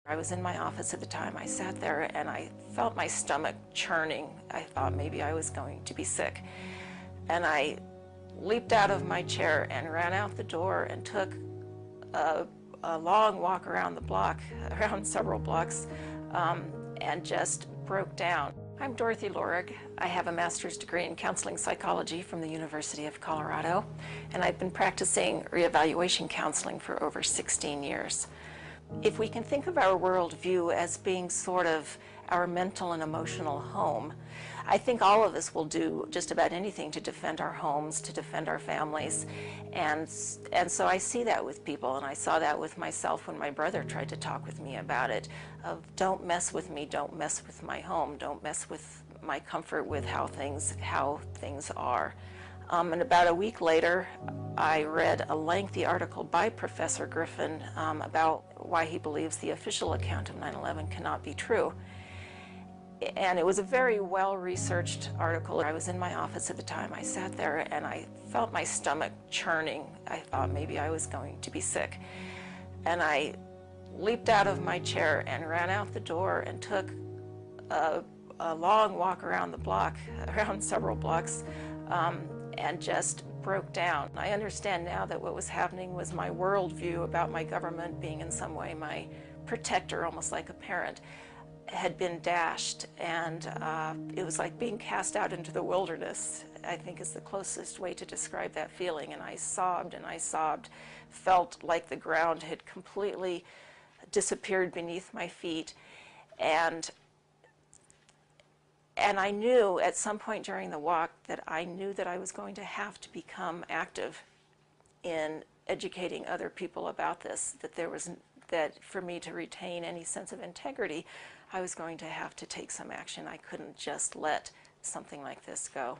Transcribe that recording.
I was in my office at the time. I sat there and I felt my stomach churning. I thought maybe I was going to be sick. And I leaped out of my chair and ran out the door and took a long walk around the block, around several blocks, and just broke down. I'm Dorothy Lorig. I have a master's degree in counseling psychology from the University of Colorado, and I've been practicing reevaluation counseling for over 16 years. If we can think of our worldview as being sort of our mental and emotional home, I think all of us will do just about anything to defend our homes, to defend our families. And so I see that with people, and I saw that with myself when my brother tried to talk with me about it, of don't mess with me, don't mess with my home, don't mess with my comfort with how things are. And about a week later, I read a lengthy article by Professor Griffin about why he believes the official account of 9/11 cannot be true. And it was a very well-researched article. I was in my office at the time. I sat there and I felt my stomach churning. I thought maybe I was going to be sick. And I leaped out of my chair and ran out the door and took a long walk around the block, around several blocks, and just broke down. I understand now that what was happening was my worldview about my government being in some way my protector, almost like a parent, had been dashed, and it was like being cast out into the wilderness, I think is the closest way to describe that feeling. And I sobbed, felt like the ground had completely disappeared beneath my feet. And I knew at some point during the walk that I knew that I was going to have to become active in educating other people about this, that for me to retain any sense of integrity, I was going to have to take some action. I couldn't just let something like this go.